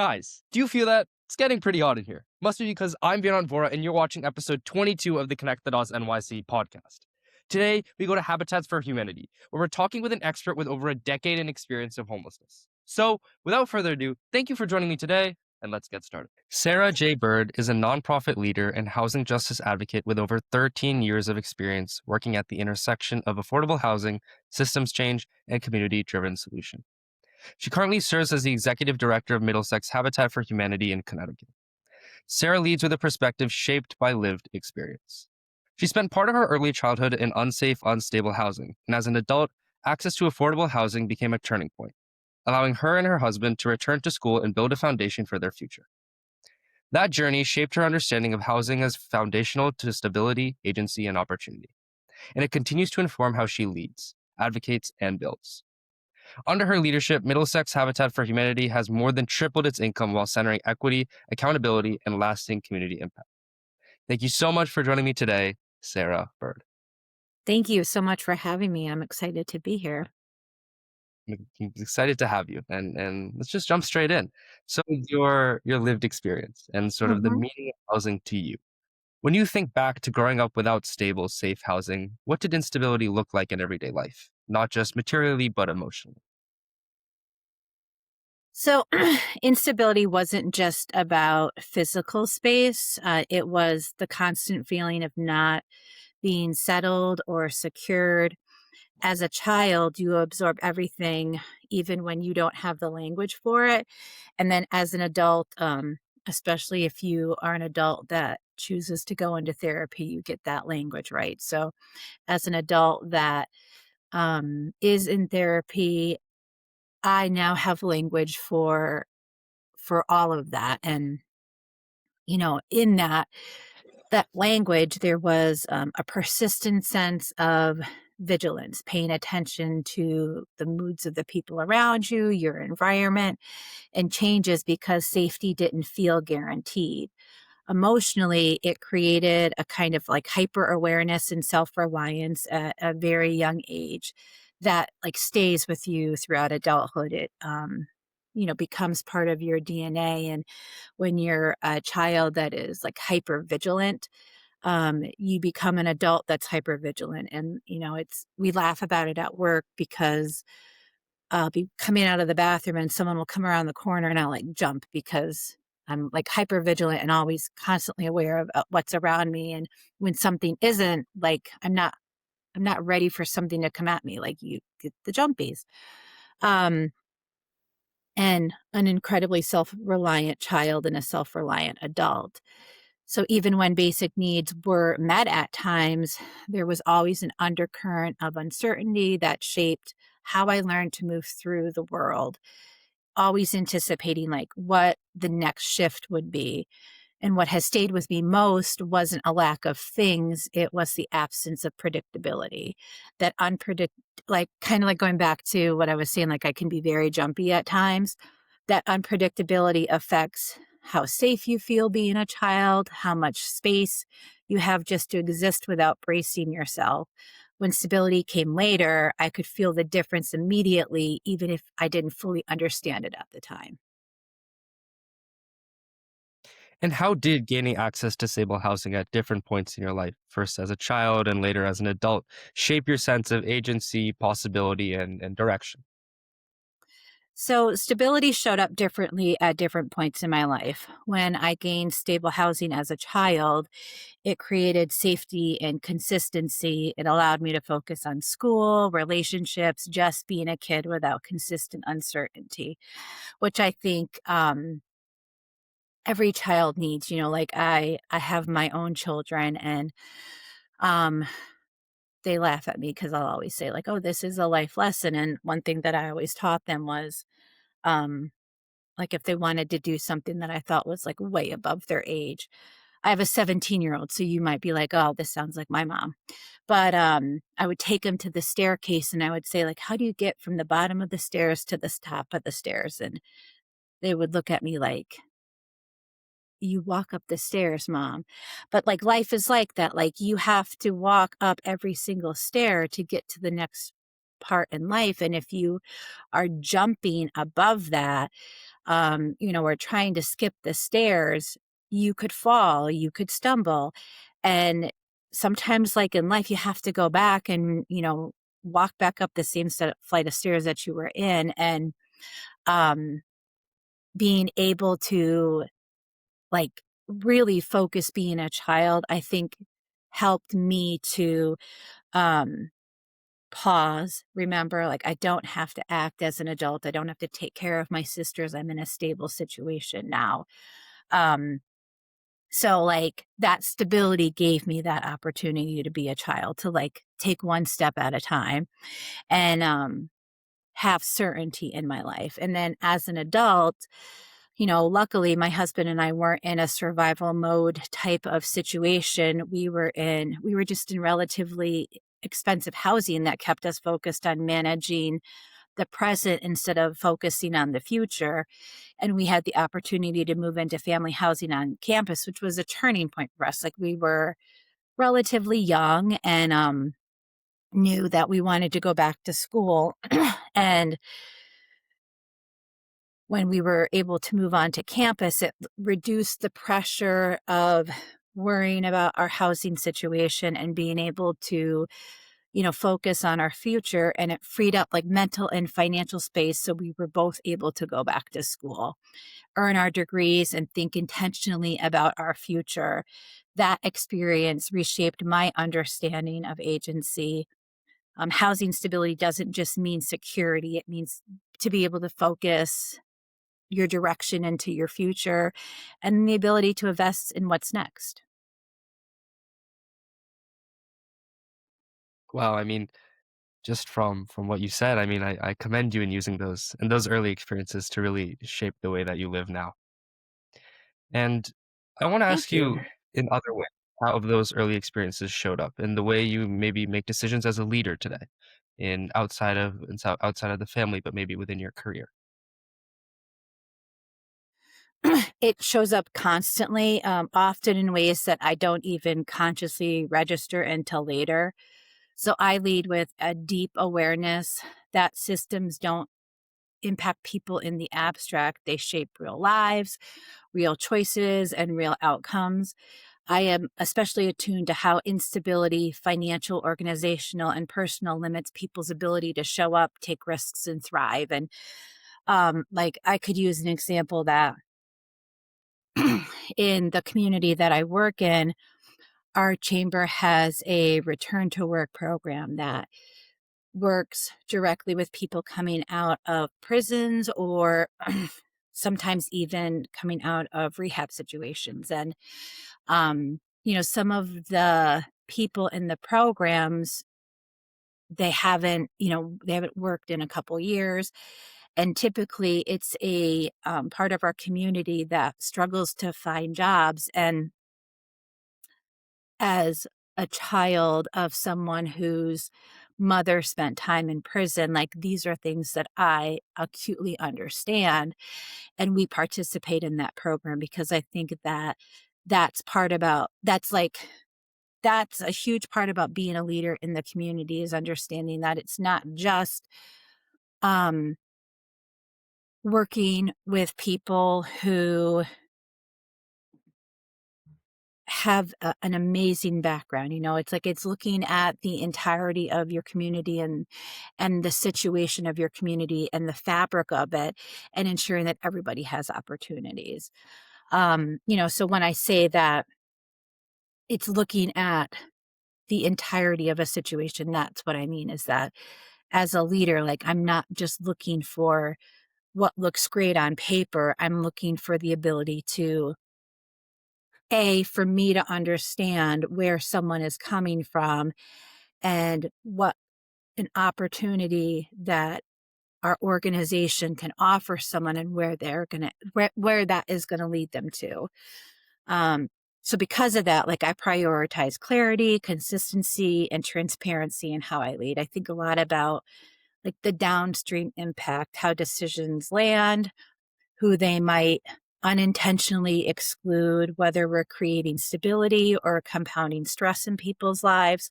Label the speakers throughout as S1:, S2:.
S1: Guys, do you feel that? It's getting pretty hot in here. Must be because I'm Vedant Vohra and you're watching episode 22 of the Connect the Dots NYC podcast. Today, we go to Habitats for Humanity, where we're talking with an expert with over a decade in experience of homelessness. So, without further ado, thank you for joining me today, and let's get started. Sarah J. Bird is a nonprofit leader and housing justice advocate with over 13 years of experience working at the intersection of affordable housing, systems change, and community-driven solution. She currently serves as the executive director of Middlesex Habitat for Humanity in Connecticut. Sarah leads with a perspective shaped by lived experience. She spent part of her early childhood in unsafe, unstable housing, and as an adult, access to affordable housing became a turning point, allowing her and her husband to return to school and build a foundation for their future. That journey shaped her understanding of housing as foundational to stability, agency, and opportunity. And it continues to inform how she leads, advocates, and builds. Under her leadership, Middlesex Habitat for Humanity has more than tripled its income while centering equity, accountability, and lasting community impact. Thank you so much for joining me today, Sarah Bird.
S2: Thank you so much for having me. I'm excited to be here.
S1: I'm excited to have you, and let's just jump straight in. So, your lived experience and sort of the
S2: Mhm.
S1: meaning of housing to you. When you think back to growing up without stable, safe housing, what did instability look like in everyday life? Not just materially, but emotionally.
S2: So, instability wasn't just about physical space, it was the constant feeling of not being settled or secured. As a child, you absorb everything, even when you don't have the language for it. And then as an adult, especially if you are an adult that chooses to go into therapy, you get that language right. So, as an adult that is in therapy, I now have language for all of that. And, in that language, there was a persistent sense of vigilance, paying attention to the moods of the people around you, your environment, and changes because safety didn't feel guaranteed. Emotionally, it created a kind of like hyper awareness and self reliance at a very young age that like stays with you throughout adulthood. It, becomes part of your DNA. And when you're a child that is like hyper vigilant, you become an adult that's hyper vigilant. And, we laugh about it at work because I'll be coming out of the bathroom and someone will come around the corner and I'll like jump because I'm like hyper vigilant and always constantly aware of what's around me. And when something isn't, like I'm not ready for something to come at me. Like you get the jumpies. Um, and an incredibly self-reliant child and a self-reliant adult. So even when basic needs were met at times, there was always an undercurrent of uncertainty that shaped how I learned to move through the world, always anticipating like what the next shift would be. And what has stayed with me most wasn't a lack of things, it was the absence of predictability. That like kind of like going back to what I was saying, like I can be very jumpy at times. That unpredictability affects how safe you feel being a child, how much space you have just to exist without bracing yourself. When stability came later, I could feel the difference immediately, even if I didn't fully understand it at the time.
S1: And how did gaining access to stable housing at different points in your life, first as a child and later as an adult, shape your sense of agency, possibility, and direction?
S2: So, stability showed up differently at different points in my life. When I gained stable housing as a child, it created safety and consistency. It allowed me to focus on school, relationships, just being a kid without consistent uncertainty, which I think every child needs. Like I have my own children, and um, they laugh at me because I'll always say, like, oh, this is a life lesson. And one thing that I always taught them was, um, like if they wanted to do something that I thought was like way above their age. I have a 17-year-old, so you might be like, "Oh, this sounds like my mom." But I would take them to the staircase and I would say like, "How do you get from the bottom of the stairs to the top of the stairs?" And they would look at me like, "You walk up the stairs, mom." But like life is like that. Like you have to walk up every single stair to get to the next part in life. And if you are jumping above that, or trying to skip the stairs, you could fall, you could stumble. And sometimes, like in life, you have to go back and, walk back up the same flight of stairs that you were in. And um, being able to like really focus being a child, I think helped me to um, pause, remember, like, I don't have to act as an adult. I don't have to take care of my sisters. I'm in a stable situation now. Um, so like that stability gave me that opportunity to be a child, to like take one step at a time and have certainty in my life. And then as an adult, luckily my husband and I weren't in a survival mode type of situation. We were just in relatively expensive housing that kept us focused on managing the present instead of focusing on the future. And we had the opportunity to move into family housing on campus, which was a turning point for us. Like we were relatively young and knew that we wanted to go back to school. And when we were able to move on to campus, it reduced the pressure of worrying about our housing situation and being able to, focus on our future. And it freed up like mental and financial space. So we were both able to go back to school, earn our degrees, and think intentionally about our future. That experience reshaped my understanding of agency. Housing stability doesn't just mean security, it means to be able to focus your direction into your future and the ability to invest in what's next.
S1: Wow, I mean, just from what you said, I mean, I commend you in using those early experiences to really shape the way that you live now. And I want to ask
S2: Thank you.
S1: you in other ways how of those early experiences showed up in the way you maybe make decisions as a leader today, outside of the family, but maybe within your career.
S2: It shows up constantly, often in ways that I don't even consciously register until later. So I lead with a deep awareness that systems don't impact people in the abstract. They shape real lives, real choices, and real outcomes. I am especially attuned to how instability, financial, organizational, and personal limits people's ability to show up, take risks, and thrive. And like I could use an example that in the community that I work in, our chamber has a return to work program that works directly with people coming out of prisons or sometimes even coming out of rehab situations. And, some of the people in the programs, they haven't worked in a couple years. And typically it's a part of our community that struggles to find jobs. And as a child of someone whose mother spent time in prison, like these are things that I acutely understand. And we participate in that program because I think that that's a huge part about being a leader in the community, is understanding that it's not just um, working with people who have an amazing background. It's like it's looking at the entirety of your community and the situation of your community and the fabric of it, and ensuring that everybody has opportunities. So when I say that it's looking at the entirety of a situation, that's what I mean, is that as a leader, like I'm not just looking for what looks great on paper. I'm looking for the ability to for me to understand where someone is coming from and what an opportunity that our organization can offer someone, and where that is gonna lead them to. Um, so because of that, like I prioritize clarity, consistency, and transparency in how I lead. I think a lot about like the downstream impact, how decisions land, who they might unintentionally exclude, whether we're creating stability or compounding stress in people's lives.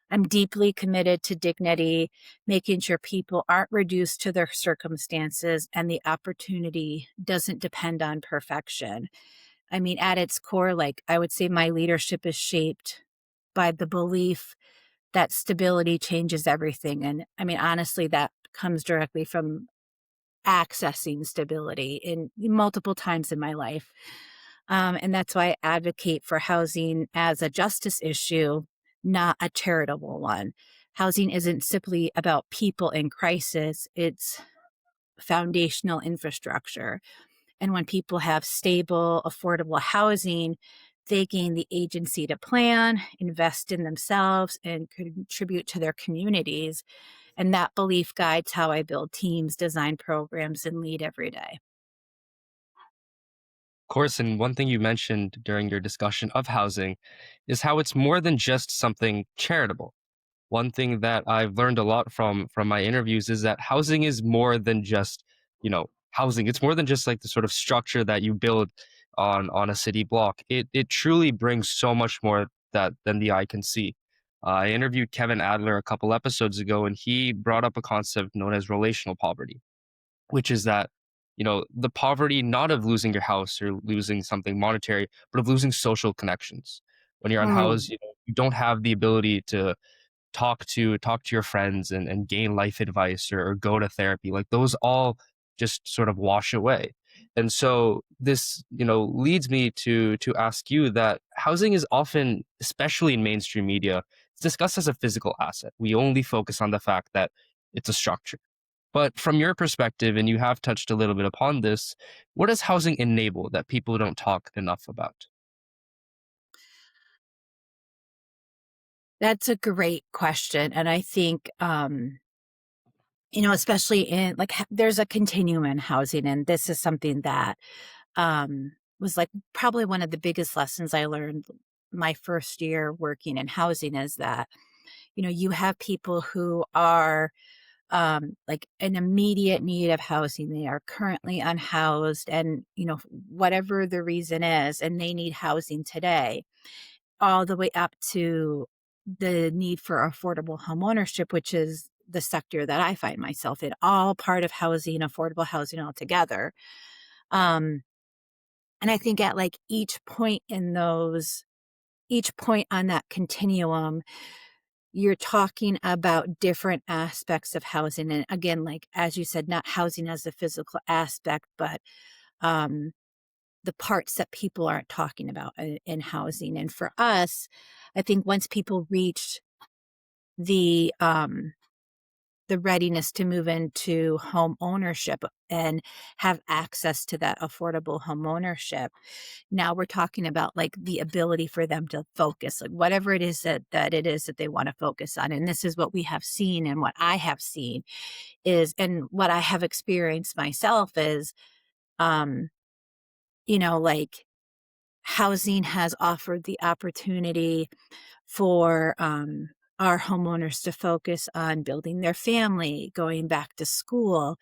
S2: I'm deeply committed to dignity, making sure people aren't reduced to their circumstances and the opportunity doesn't depend on perfection. I mean, at its core, like I would say my leadership is shaped by the belief that stability changes everything. And I mean, honestly, that comes directly from accessing stability in multiple times in my life. And that's why I advocate for housing as a justice issue, not a charitable one. Housing isn't simply about people in crisis, it's foundational infrastructure. And when people have stable, affordable housing, they gain the agency to plan, invest in themselves, and contribute to their communities. And that belief guides how I build teams, design programs, and lead every day.
S1: Of course, and one thing you mentioned during your discussion of housing is how it's more than just something charitable. One thing that I've learned a lot from my interviews is that housing is more than just, housing. It's more than just like the sort of structure that you build on a city block. It truly brings so much more that than the eye can see. I interviewed Kevin Adler a couple episodes ago, and he brought up a concept known as relational poverty, which is that, the poverty not of losing your house or losing something monetary, but of losing social connections. When you're unhoused,
S2: Mm.
S1: you don't have the ability to talk to your friends and gain life advice or go to therapy. Like those all just sort of wash away. And so this, leads me to ask you that housing is often, especially in mainstream media, it's discussed as a physical asset. We only focus on the fact that it's a structure. But from your perspective, and you have touched a little bit upon this, what does housing enable that people don't talk enough about?
S2: That's a great question. And I think, especially in like, there's a continuum in housing. And this is something that was like probably one of the biggest lessons I learned my first year working in housing is that, you have people who are like in immediate need of housing. They are currently unhoused and, whatever the reason is, and they need housing today, all the way up to the need for affordable homeownership, which is the sector that I find myself in, all part of housing, affordable housing altogether. Um, and I think at like each point on that continuum, you're talking about different aspects of housing. And again, like, as you said, not housing as a physical aspect, but um, the parts that people aren't talking about in housing. And for us, I think once people reach the, um, the readiness to move into home ownership and have access to that affordable home ownership. Now we're talking about like the ability for them to focus, like whatever it is that it is that they want to focus on. And this is what we have seen and what I have seen is and what I have experienced myself is um, like housing has offered the opportunity for our homeowners to focus on building their family, going back to school.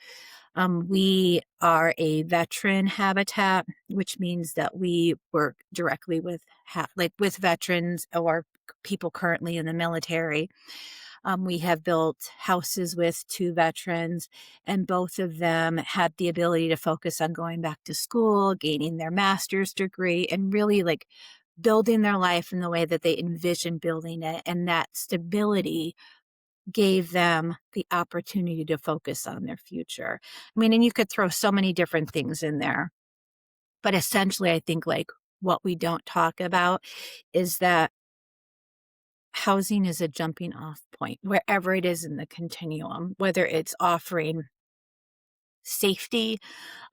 S2: We are a veteran habitat, which means that we work directly with like with veterans or people currently in the military. We have built houses with two veterans, and both of them had the ability to focus on going back to school, gaining their master's degree, and really like building their life in the way that they envisioned building it. And that stability gave them the opportunity to focus on their future. I mean, and you could throw so many different things in there, but essentially, I think like what we don't talk about is that housing is a jumping off point wherever it is in the continuum, whether it's offering safety,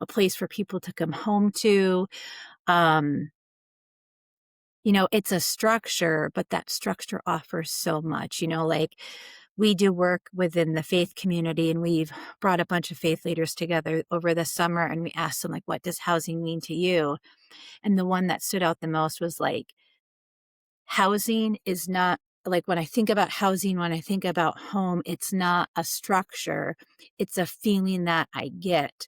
S2: a place for people to come home to. Um, it's a structure, but that structure offers so much, like we do work within the faith community and we've brought a bunch of faith leaders together over the summer and we asked them like, what does housing mean to you? And the one that stood out the most was like, housing is not like when I think about housing, when I think about home, it's not a structure. It's a feeling that I get.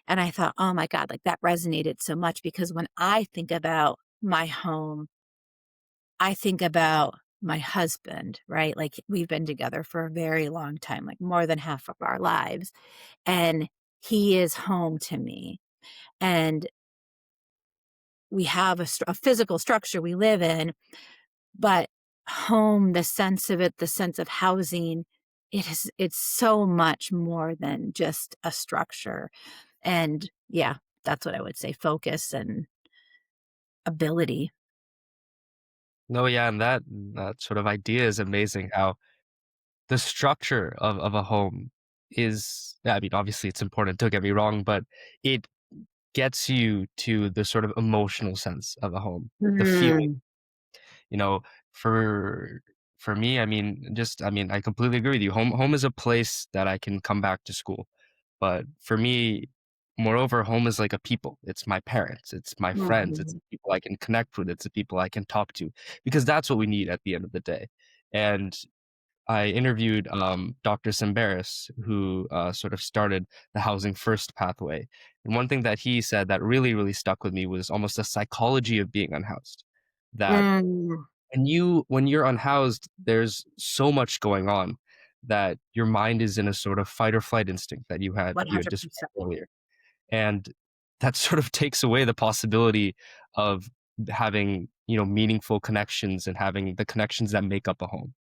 S2: And I thought, oh my God, like that resonated so much because when I think about my home, I think about my husband, right? Like, we've been together for a very long time, like more than half of our lives, and he is home to me. And we have a physical structure we live in, but home, the sense of it, the sense of housing, it's so much more than just a structure. And yeah, that's what I would say, focus and ability.
S1: No, yeah, and that sort of idea is amazing. How the structure of a home is, yeah, I mean, obviously it's important, don't get me wrong, but it gets you to the sort of emotional sense of a home, the feeling.
S2: Mm.
S1: You know, for for me, I mean, I completely agree with you. Home is a place that I can come back to school. But for me, moreover, home is like a people. It's my parents, it's my friends, it's
S2: Mhm.
S1: the people I can connect with, it's the people I can talk to, because that's what we need at the end of the day. And I interviewed Dr. Semberis, who sort of started the Housing First pathway. And one thing that he said that really, really stuck with me was almost a psychology of being unhoused. That
S2: Mm.
S1: when you're unhoused, there's so much going on that your mind is in a sort of fight or flight instinct that you had described
S2: 100%.
S1: earlier. And that sort of takes away the possibility of having, meaningful connections and having the connections that make up a home.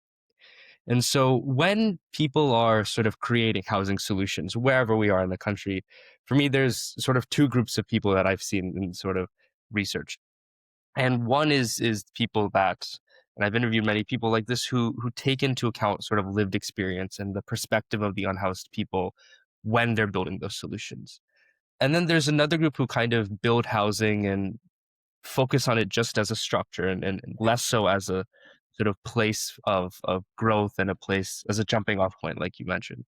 S1: And so when people are sort of creating housing solutions, wherever we are in the country, for me, there's sort of two groups of people that I've seen in sort of research. And one is people that, and I've interviewed many people like this who take into account sort of lived experience and the perspective of the unhoused people when they're building those solutions. And then there's another group who kind of build housing and focus on it just as a structure and less so as a sort of place of growth and a place as a jumping off point, like you mentioned.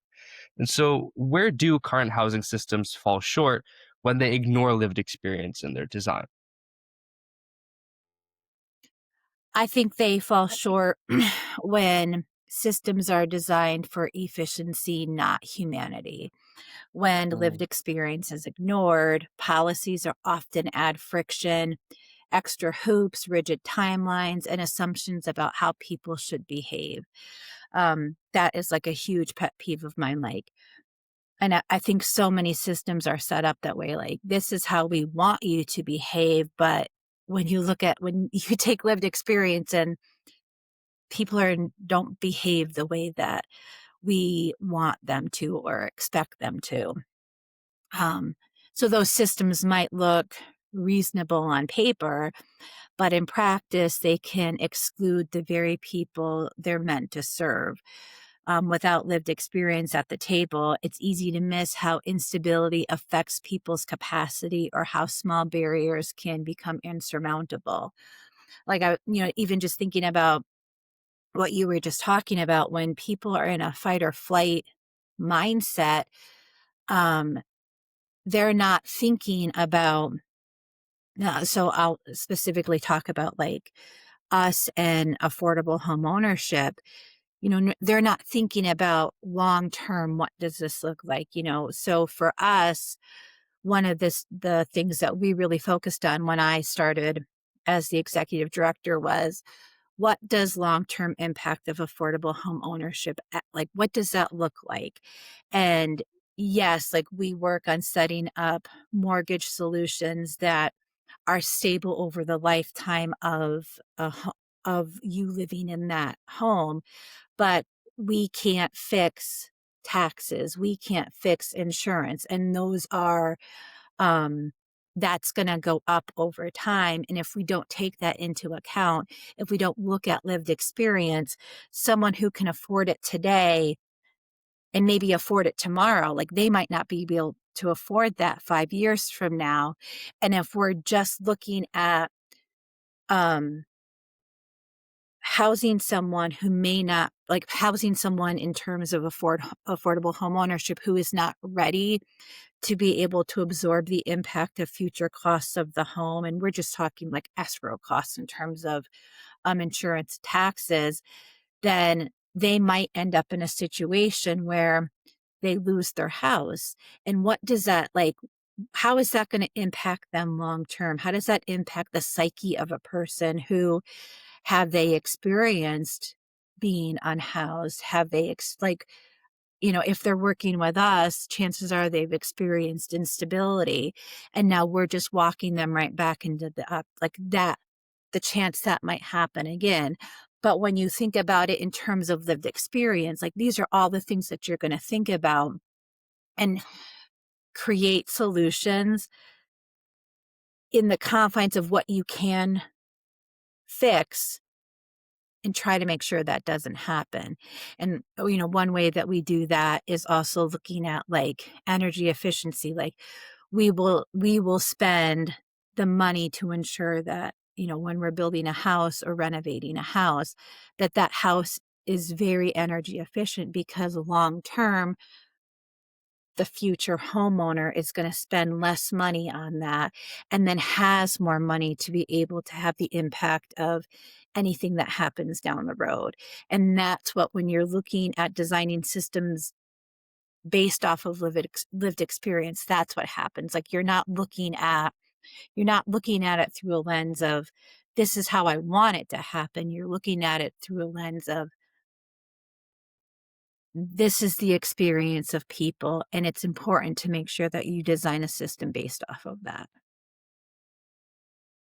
S1: And so where do current housing systems fall short when they ignore lived experience in their design?
S2: I think they fall short when systems are designed for efficiency, not humanity. When lived
S1: Mm.
S2: experience is ignored, policies are often add friction, extra hoops, rigid timelines, and assumptions about how people should behave. That is like a huge pet peeve of mine. Like, and I think so many systems are set up that way. Like, this is how we want you to behave. But when you take lived experience and don't behave the way that we want them to or expect them to. Um, so those systems might look reasonable on paper, but in practice, they can exclude the very people they're meant to serve. Without lived experience at the table, it's easy to miss how instability affects people's capacity or how small barriers can become insurmountable. Like, even just thinking about what you were just talking about, when people are in a fight or flight mindset, um, they're not thinking about, so I'll specifically talk about like us and affordable home ownership. They're not thinking about long term, what does this look like? So for us, the things that we really focused on when I started as the executive director was, what does long-term impact of affordable home ownership like, what does that look like? And yes, like, we work on setting up mortgage solutions that are stable over the lifetime of you living in that home, but we can't fix taxes, we can't fix insurance, and those are um, that's gonna go up over time, and if we don't take that into account, if we don't look at lived experience, someone who can afford it today and maybe afford it tomorrow, like, they might not be able to afford that 5 years from now, and if we're just looking at, um, housing someone who may not like, housing someone in terms of affordable homeownership who is not ready to be able to absorb the impact of future costs of the home, and we're just talking like escrow costs in terms of insurance, taxes, then they might end up in a situation where they lose their house. And what does that like? how is that gonna impact them long term? How does that impact the psyche of a person who have they experienced being unhoused? Have they if they're working with us, chances are they've experienced instability, and now we're just walking them right back into the up like that the chance that might happen again. But when you think about it in terms of lived experience, like, these are all the things that you're gonna think about and create solutions in the confines of what you can fix and try to make sure that doesn't happen. And, one way that we do that is also looking at, like, energy efficiency. Like, we will spend the money to ensure that, when we're building a house or renovating a house, that that house is very energy efficient because long term, the future homeowner is gonna spend less money on that and then has more money to be able to have the impact of anything that happens down the road. And that's what when you're looking at designing systems based off of lived experience, that's what happens. Like, you're not looking at it through a lens of, "This is how I want it to happen." You're looking at it through a lens of, this is the experience of people, and it's important to make sure that you design a system based off of that.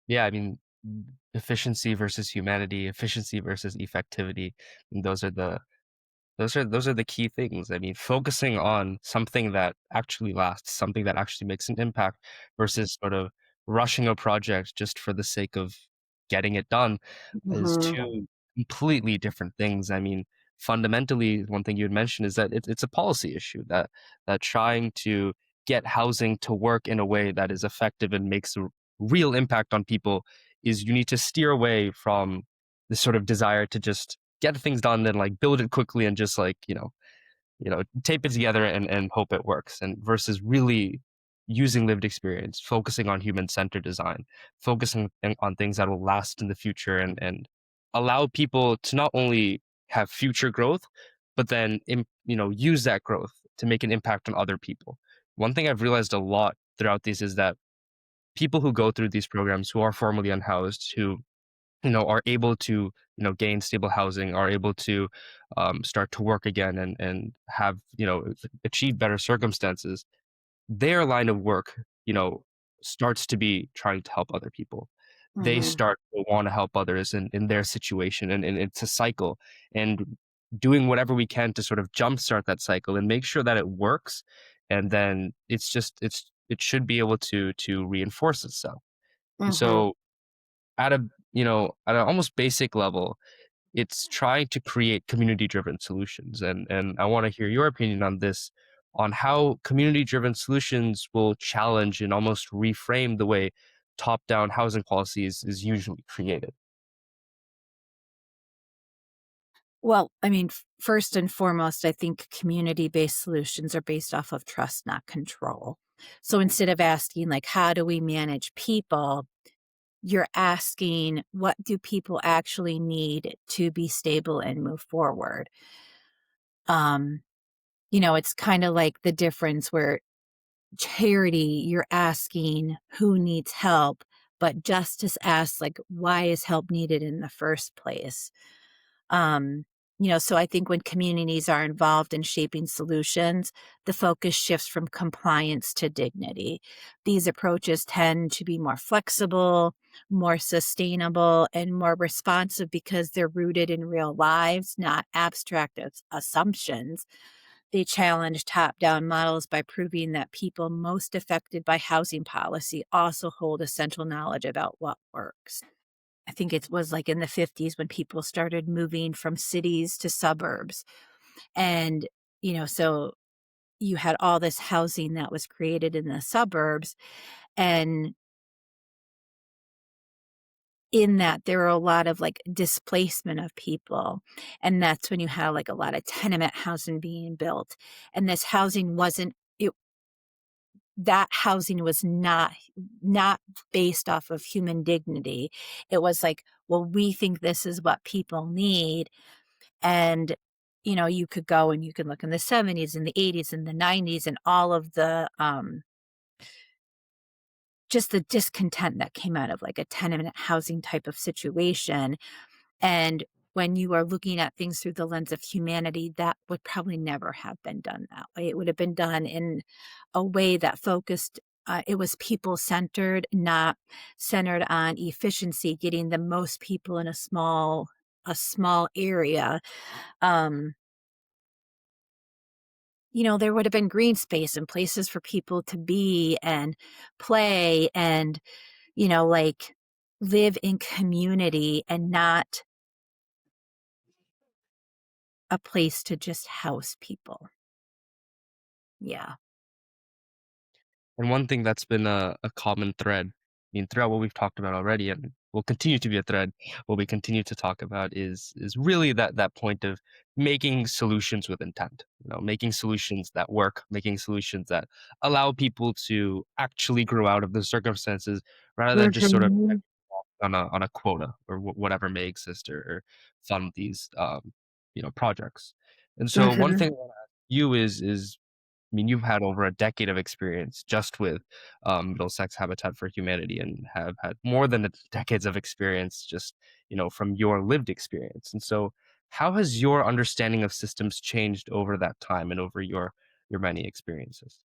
S1: Yeah, I mean, efficiency versus humanity, efficiency versus effectivity, and those are the key things. I mean, focusing on something that actually lasts, something that actually makes an impact versus sort of rushing a project just for the sake of getting it done is
S2: Mhm,
S1: two completely different things. I mean, fundamentally, one thing you had mentioned is that it's a policy issue that trying to get housing to work in a way that is effective and makes a real impact on people is you need to steer away from this sort of desire to just get things done and like build it quickly and just like tape it together and hope it works, and versus really using lived experience, focusing on human-centered design, focusing on things that will last in the future and allow people to not only have future growth, but then use that growth to make an impact on other people. One thing I've realized a lot throughout these is that people who go through these programs who are formerly unhoused, who are able to, gain stable housing, are able to start to work again and have, achieve better circumstances, their line of work, starts to be trying to help other people. They
S2: mhm,
S1: start to want to help others in their situation, and it's a cycle. And doing whatever we can to sort of jumpstart that cycle and make sure that it works, and then it should be able to reinforce itself. And
S2: mhm.
S1: so at a at an almost basic level, it's trying to create community driven solutions, and I want to hear your opinion on this, on how community driven solutions will challenge and almost reframe the way top down housing policies is usually created.
S2: Well, I mean, first and foremost, I think community-based solutions are based off of trust, not control. So instead of asking, like, "How do we manage people?" You're asking, "What do people actually need to be stable and move forward?" Um, it's kinda like the difference where charity, you're asking who needs help, but justice asks, like, why is help needed in the first place? Um, so I think when communities are involved in shaping solutions, the focus shifts from compliance to dignity. These approaches tend to be more flexible, more sustainable, and more responsive because they're rooted in real lives, not abstract assumptions. They challenge top down models by proving that people most affected by housing policy also hold essential knowledge about what works. I think it was like in the 50s when people started moving from cities to suburbs. And, so you had all this housing that was created in the suburbs. And in that, there were a lot of like displacement of people. And that's when you had like a lot of tenement housing being built. And this housing wasn't, that housing was not based off of human dignity. It was like, well, we think this is what people need. And, you could go and you could look in the 70s and the 80s and the 90s and all of the just the discontent that came out of like a tenement housing type of situation. And when you are looking at things through the lens of humanity, that would probably never have been done that way. It would have been done in a way that focused, it was people centered, not centered on efficiency, getting the most people in a small area. Um, there would have been green space and places for people to be and play and, like live in community and not a place to just house people. Yeah.
S1: And one thing that's been a common thread, I mean, throughout what we've talked about already, and will continue to be a thread, what we continue to talk about is really that point of making solutions with intent. Making solutions that work, making solutions that allow people to actually grow out of the circumstances rather than just sort of
S2: Mhm.
S1: on a quota or whatever may exist or fund these projects. And so one
S2: Mhm.
S1: thing I want to ask you is I mean, you've had over a decade of experience just with Middlesex Habitat for Humanity and have had more than decades of experience just, from your lived experience. And so how has your understanding of systems changed over that time and over your many experiences?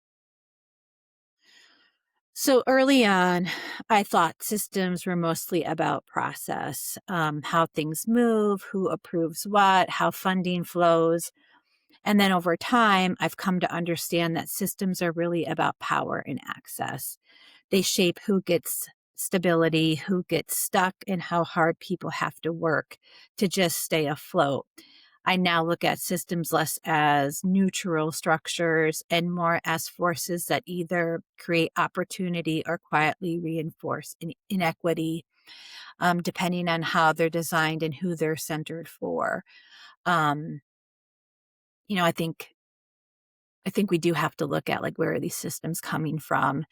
S2: So early on, I thought systems were mostly about process, how things move, who approves what, how funding flows. And then over time, I've come to understand that systems are really about power and access. They shape who gets stability, who gets stuck, and how hard people have to work to just stay afloat. I now look at systems less as neutral structures and more as forces that either create opportunity or quietly reinforce inequity, depending on how they're designed and who they're centered for. Um, you know, I think I think we do have to look at like where are these systems coming from?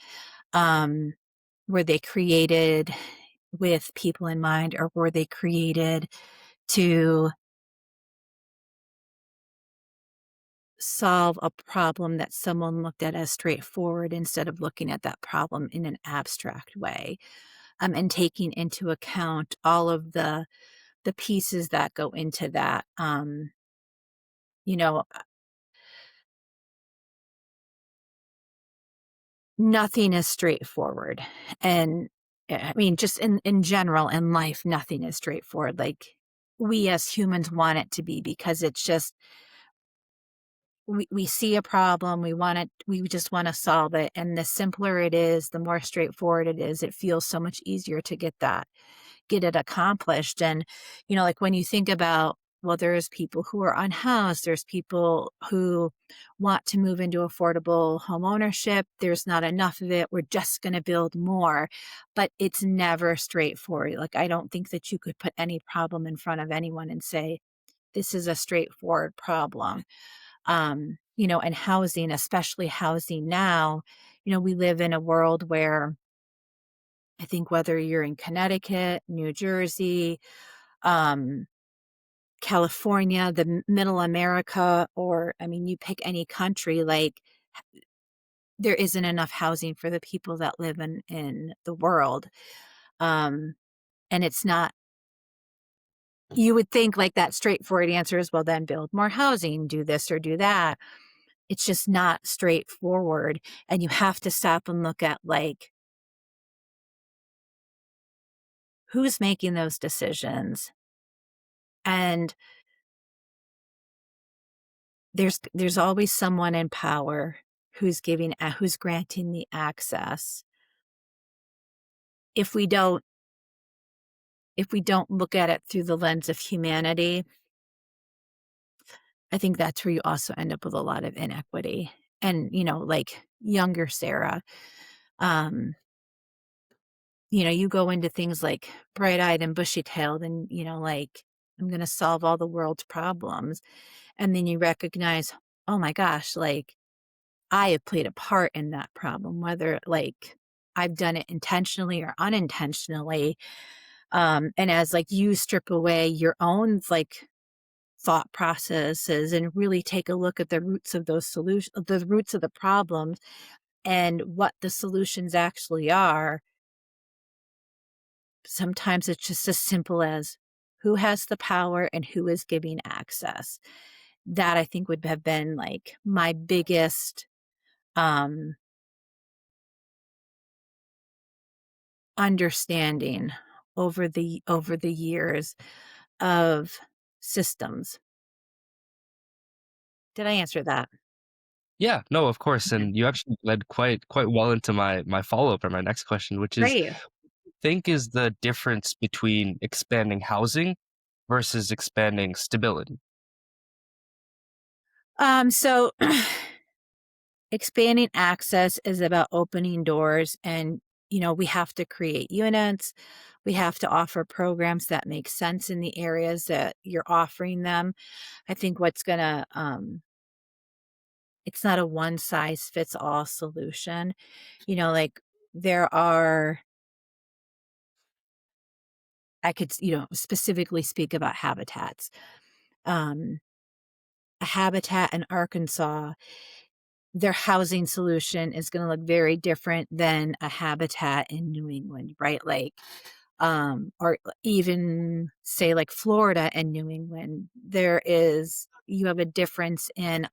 S2: Um, were they created with people in mind, or were they created to solve a problem that someone looked at as straightforward instead of looking at that problem in an abstract way, and taking into account all of the pieces that go into that. You know, nothing is straightforward, and I mean, just in general in life, nothing is straightforward. Like we as humans want it to be because it's just we see a problem, we just want to solve it. And the simpler it is, the more straightforward it is, it feels so much easier to get it accomplished. And, like when you think about, well, there's people who are unhoused, there's people who want to move into affordable home ownership. There's not enough of it. We're just going to build more, but it's never straightforward. Like, I don't think that you could put any problem in front of anyone and say, this is a straightforward problem. And housing, especially housing now, we live in a world where I think whether you're in Connecticut, New Jersey, um, California, the middle America, or I mean, you pick any country, like there isn't enough housing for the people that live in the world. Um, and it's not, you would think like that straightforward answer is, well, then build more housing, do this or do that. It's just not straightforward. And you have to stop and look at like who's making those decisions. And there's always someone in power who's granting the access. If we don't if we don't look at it through the lens of humanity, I think that's where you also end up with a lot of inequity. And, like younger Sarah, um, you go into things like bright-eyed and bushy-tailed and, like, I'm gonna solve all the world's problems. And then you recognize, oh my gosh, like I have played a part in that problem, whether like I've done it intentionally or unintentionally. And as like you strip away your own like thought processes and really take a look at the roots of those solutions, the roots of the problems, and what the solutions actually are, sometimes it's just as simple as who has the power and who is giving access. That I think would have been like my biggest um understanding over the years of systems. Did I answer that?
S1: Yeah, no, of course,
S2: Okay.
S1: and you actually led quite well into my follow-up or my next question, which is,
S2: Great.
S1: think is the difference between expanding housing versus expanding stability?
S2: So expanding access is about opening doors and we have to create units. We have to offer programs that make sense in the areas that you're offering them. I think what's going to it's not a one size fits all solution. Like there are I could, specifically speak about habitats. Um a habitat in Arkansas, their housing solution is going to look very different than a habitat in New England, right? Like, or even say like Florida and New England, you have a difference in,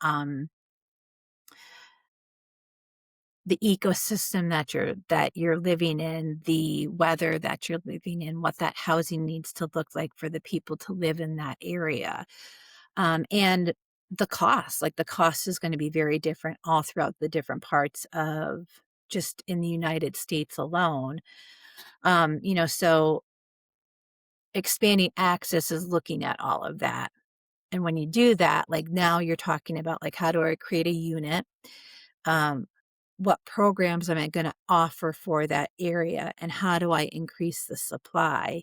S2: the ecosystem that you're living in, the weather that you're living in, what that housing needs to look like for the people to live in that area. And the cost is going to be very different all throughout the different parts of just in the United States alone. So expanding access is looking at all of that. And when you do that, like now you're talking about like, how do I create a unit? Um, what programs am I going to offer for that area? And how do I increase the supply?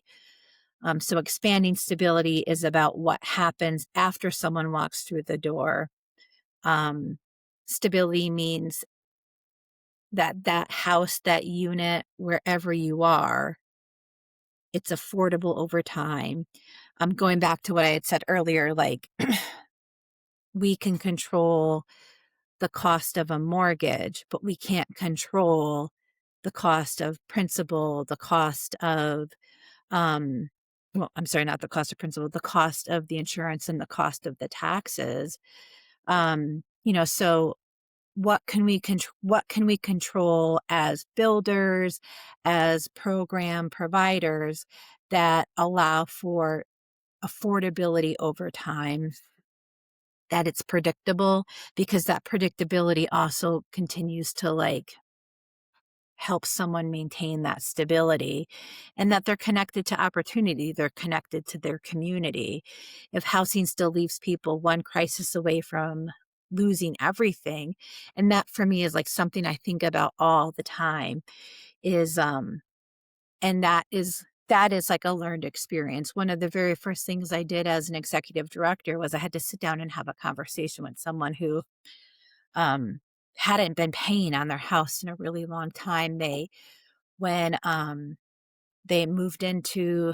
S2: So expanding stability is about what happens after someone walks through the door. Um, Stability means that house, that unit, wherever you are, it's affordable over time. Going back to what I had said earlier, like we can control the cost of a mortgage, but we can't control the cost of principal, the cost of, um, well, I'm sorry, not the cost of principal, the cost of the insurance and the cost of the taxes. So what can we control as builders, as program providers that allow for affordability over time, that it's predictable, because that predictability also continues to like help someone maintain that stability, and that they're connected to opportunity, they're connected to their community. If housing still leaves people one crisis away from losing everything, and that for me is like something I think about all the time, is and that is like a learned experience. One of the very first things I did as an executive director was I had to sit down and have a conversation with someone who um hadn't been paying on their house in a really long time. When they moved into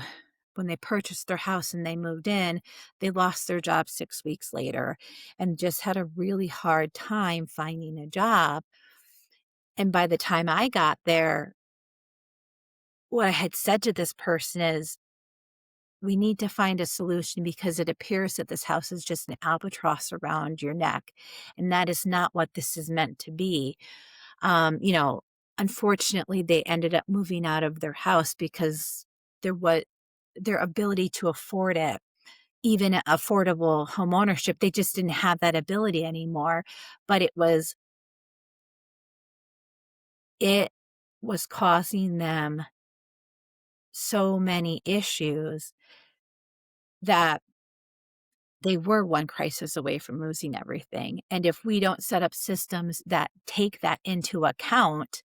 S2: when they purchased their house and they moved in, they lost their job 6 weeks later and just had a really hard time finding a job. And by the time I got there, what I had said to this person is, we need to find a solution because it appears that this house is just an albatross around your neck. And that is not what this is meant to be. Um, you know, Unfortunately, they ended up moving out of their house because there was their ability to afford it, even affordable homeownership. They just didn't have that ability anymore. But it was causing them so many issues that they were one crisis away from losing everything. And if we don't set up systems that take that into account,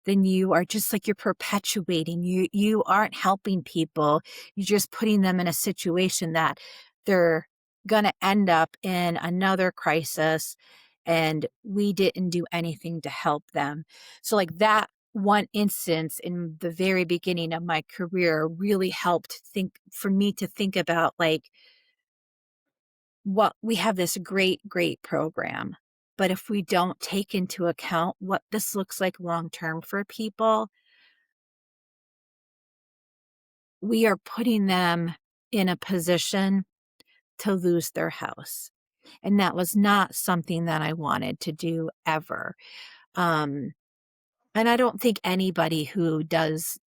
S2: then you are just like you're perpetuating. You aren't helping people. You're just putting them in a situation that they're going to end up in another crisis, and we didn't do anything to help them. So like that one instance in the very beginning of my career really helped think for me to think about like, what we have this great program. But if we don't take into account what this looks like long term for people, we are putting them in a position to lose their house. And that was not something that I wanted to do ever. Um, and I don't think anybody who does,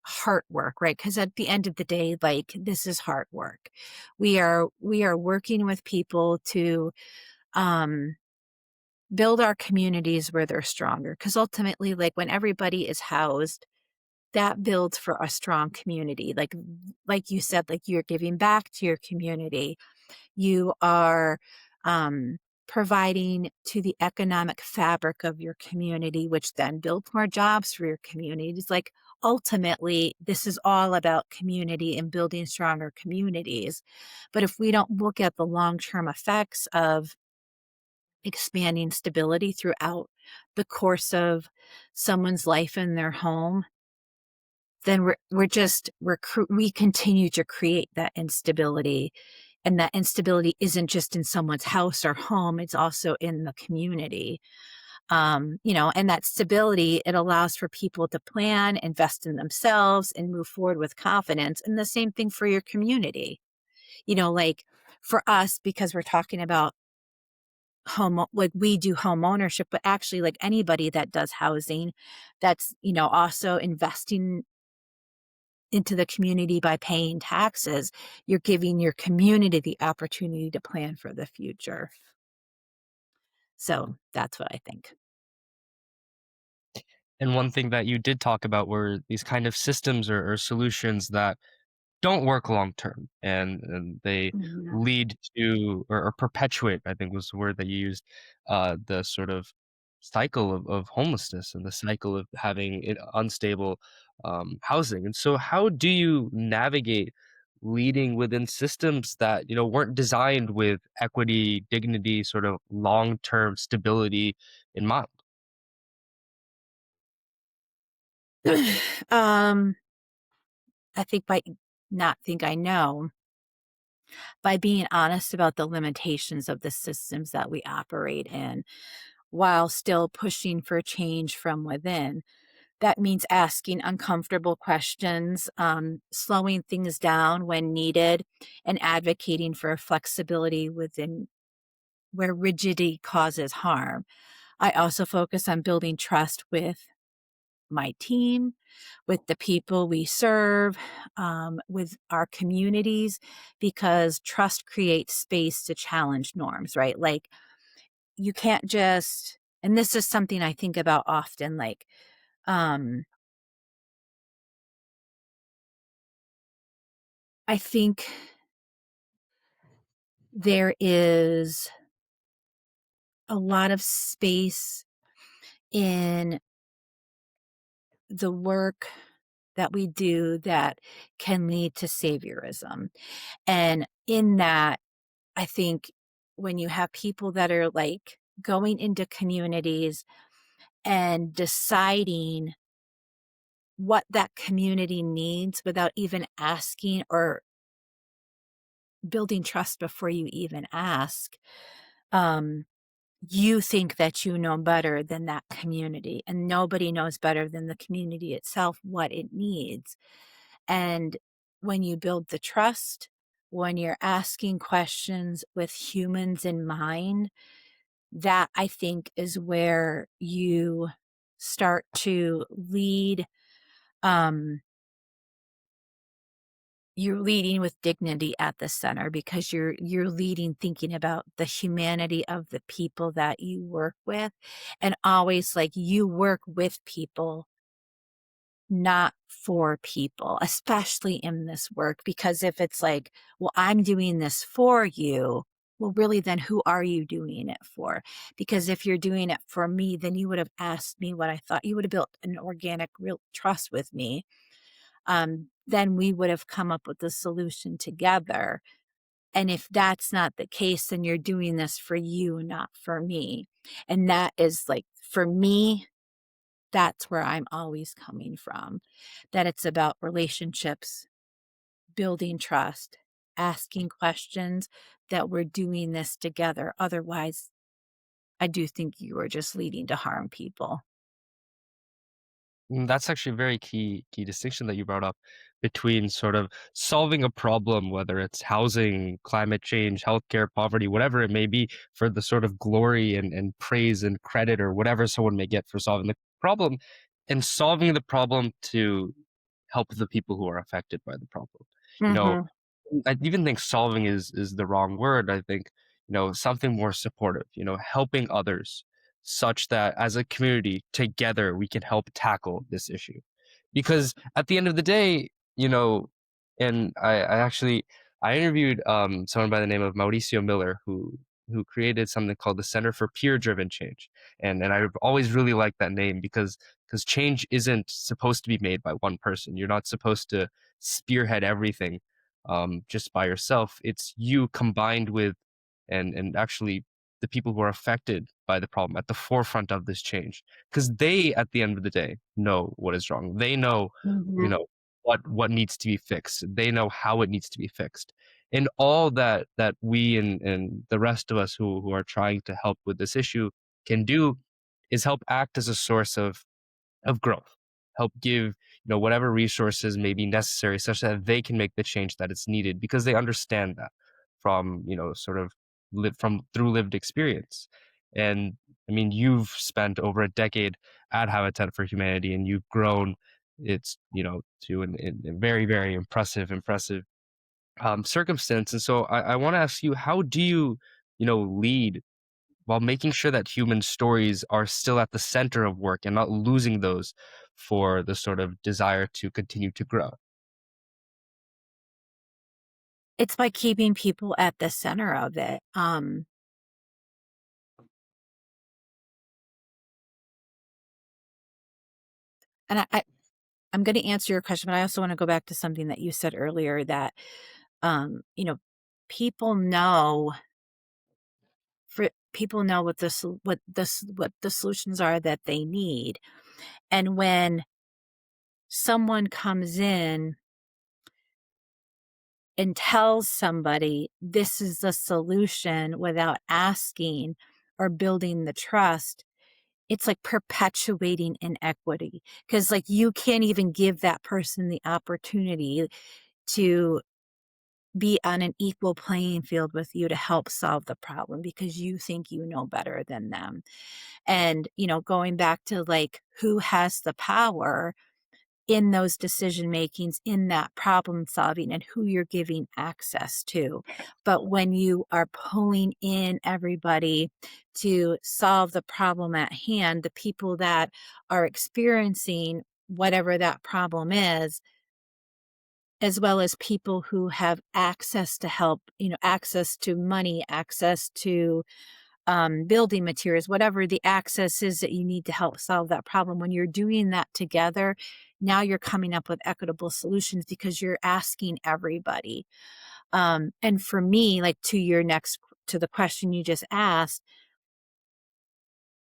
S2: heart work, right? Because at the end of the day, like, this is hard work. We are working with people to um build our communities where they're stronger. Because ultimately, like, when everybody is housed, that builds for a strong community. Like you said, like, you're giving back to your community. You are um, providing to the economic fabric of your community, which then builds more jobs for your communities. Like, ultimately, this is all about community and building stronger communities. But if we don't look at the long term effects of expanding stability throughout the course of someone's life in their home, then we continue to create that instability. And that instability isn't just in someone's house or home, it's also in the community. And that stability, it allows for people to plan, invest in themselves, and move forward with confidence. And the same thing for your community. Like, for us, because we're talking about like, we do home ownership, but actually, like, anybody that does housing, that's, also investing into the community by paying taxes, you're giving your community the opportunity to plan for the future. So that's what I think.
S1: And one thing that you did talk about were these kind of systems or solutions that don't work long term, and they
S2: Mhm.
S1: lead to or perpetuate, I think was the word that you used, the sort of cycle of homelessness and the cycle of having unstable housing. And so, how do you navigate leading within systems that weren't designed with equity, dignity, sort of long term stability in mind?
S2: um, I think by not think I know, by being honest about the limitations of the systems that we operate in while still pushing for change from within. That means asking uncomfortable questions, slowing things down when needed, and advocating for flexibility within where rigidity causes harm. I also focus on building trust with my team, with the people we serve, with our communities, because trust creates space to challenge norms, right? Like, you can't just, and this is something I think about often, like, um, I think there is a lot of space in the work that we do that can lead to saviorism. And in that, I think when you have people that are, like, going into communities and deciding what that community needs without even asking, or building trust before you even ask, um, you think that you know better than that community, and nobody knows better than the community itself what it needs. And when you build the trust, when you're asking questions with humans in mind, that, I think, is where you start to lead. Um, you're leading with dignity at the center, because you're leading thinking about the humanity of the people that you work with. And always, like, you work with people, not for people, especially in this work. Because if it's like, well, I'm doing this for you, well, really, then who are you doing it for? Because if you're doing it for me, then you would have asked me what I thought. You would have built an organic, real trust with me. Then we would have come up with a solution together. And if that's not the case, then you're doing this for you, not for me. And that is, like, for me, that's where I'm always coming from. That it's about relationships, building trust, asking questions, that we're doing this together. Otherwise, I do think you are just leading to harm people.
S1: That's actually a very key distinction that you brought up between sort of solving a problem, whether it's housing, climate change, healthcare, poverty, whatever it may be, for the sort of glory and praise and credit or whatever someone may get for solving the problem, and solving the problem to help the people who are affected by the problem. You know,
S2: Mhm.
S1: I even think solving is the wrong word. I think, something more supportive, helping others such that as a community together we can help tackle this issue. Because at the end of the day, and I actually I interviewed someone by the name of Mauricio Miller who created something called the Center for Peer Driven Change. And I've always really liked that name because change isn't supposed to be made by one person. You're not supposed to spearhead everything just by yourself. It's you combined with and actually the people who are affected by the problem at the forefront of this change, because they at the end of the day know what is wrong. They know, you
S2: Mhm.
S1: know what needs to be fixed. They know how it needs to be fixed. And all that we and the rest of us who are trying to help with this issue can do is help act as a source of growth, help give, whatever resources may be necessary such that they can make the change that is needed, because they understand that from, sort of live from through lived experience. And I mean, you've spent over a decade at Habitat for Humanity, and you've grown it's, to a very, very impressive circumstance. And so I want to ask you, how do you, lead while making sure that human stories are still at the center of work and not losing those for the sort of desire to continue to grow?
S2: It's by keeping people at the center of it. And I'm gonna answer your question, but I also wanna go back to something that you said earlier that, you know, people know people know what the solutions are that they need. And when someone comes in and tells somebody this is the solution without asking or building the trust, it's like perpetuating inequity because like you can't even give that person the opportunity to be on an equal playing field with you to help solve the problem because you think you know better than them. And, going back to like who has the power in those decision makings, in that problem solving, and who you're giving access to. But when you are pulling in everybody to solve the problem at hand, the people that are experiencing whatever that problem is, as well as people who have access to help, access to money, access to building materials, whatever the access is that you need to help solve that problem. When you're doing that together, now you're coming up with equitable solutions because you're asking everybody. And for me, like to the question you just asked,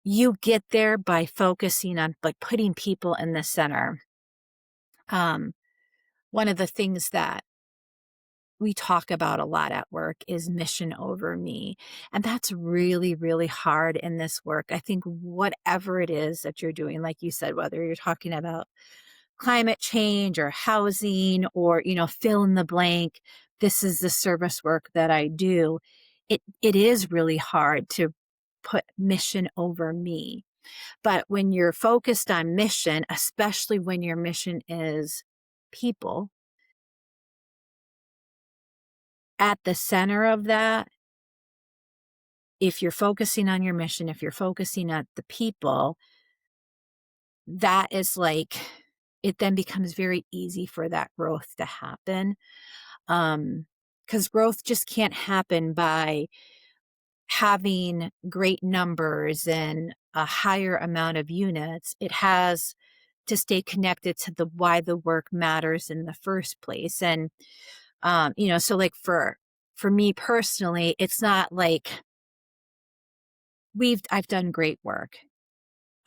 S2: you get there by focusing on like putting people in the center. Um, One of the things that we talk about a lot at work is mission over me. And that's really, really hard in this work. I think whatever it is that you're doing, like you said, whether you're talking about climate change or housing or, fill in the blank, this is the service work that I do. It is really hard to put mission over me. But when you're focused on mission, especially when your mission is people, at the center of that, if you're focusing on your mission, if you're focusing on the people, that is like it then becomes very easy for that growth to happen. Because growth just can't happen by having great numbers and a higher amount of units. It has to stay connected to the why the work matters in the first place. And so like for me personally, it's not like I've done great work.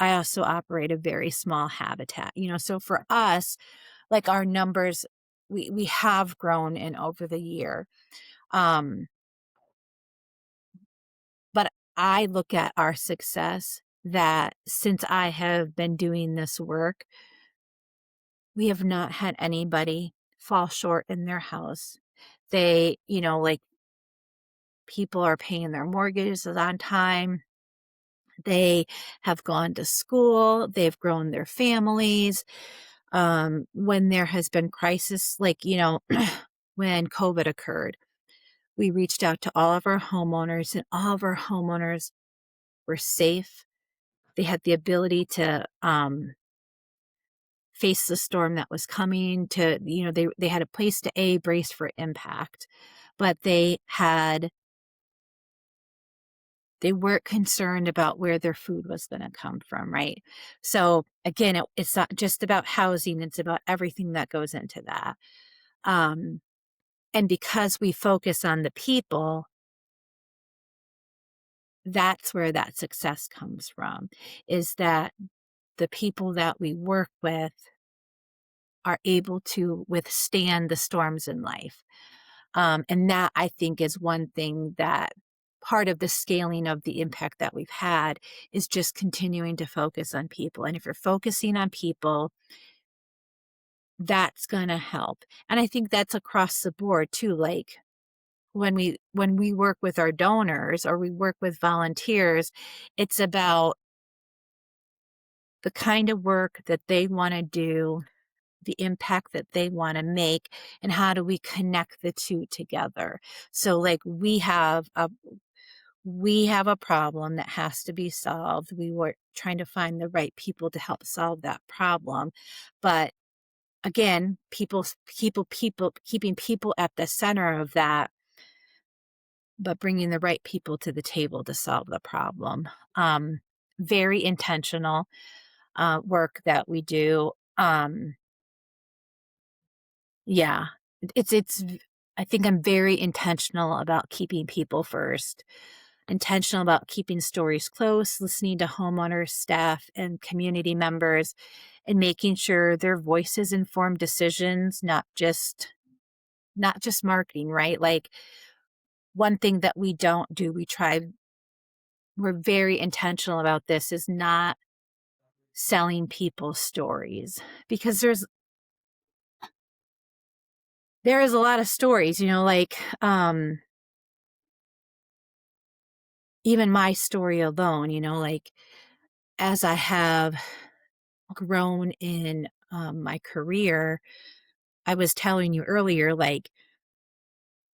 S2: I also operate a very small habitat, so for us, like our numbers, we have grown in over the year. Um, but I look at our success that since I have been doing this work, we have not had anybody fall short in their house. They, like people are paying their mortgages on time. They have gone to school. They've grown their families. When there has been crisis, like, when COVID occurred, we reached out to all of our homeowners, and all of our homeowners were safe. They had the ability to face the storm that was coming. They had a place to brace for impact, but they weren't concerned about where their food was going to come from, right? So again, it's not just about housing; it's about everything that goes into that. Um, and because we focus on the people, that's where that success comes from, is that the people that we work with are able to withstand the storms in life. And that, I think, is one thing that part of the scaling of the impact that we've had is just continuing to focus on people. And if you're focusing on people, that's going to help. And I think that's across the board too. Like when we work with our donors or we work with volunteers, it's about the kind of work that they want to do, the impact that they want to make, and how do we connect the two together. So like we have a problem that has to be solved. We were trying to find the right people to help solve that problem. But again, keeping people at the center of that, but bringing the right people to the table to solve the problem. Very intentional work that we do. Yeah, it's I think I'm very intentional about keeping people first, intentional about keeping stories close, listening to homeowners, staff, and community members, and making sure their voices inform decisions, not just marketing, right? Like one thing that we don't do, we're very intentional about this, is not selling people stories, because there is a lot of stories, like even my story alone, like as I have grown in my career, I was telling you earlier, like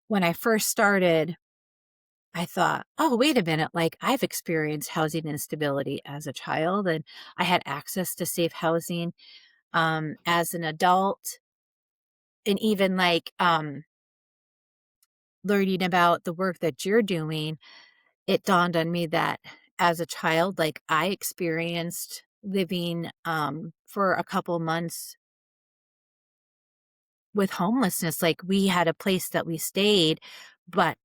S2: when I first started, I thought, oh, wait a minute, like I've experienced housing instability as a child, and I had access to safe housing as an adult. And even like learning about the work that you're doing, it dawned on me that as a child, like I experienced living for a couple months with homelessness. Like we had a place that we stayed, but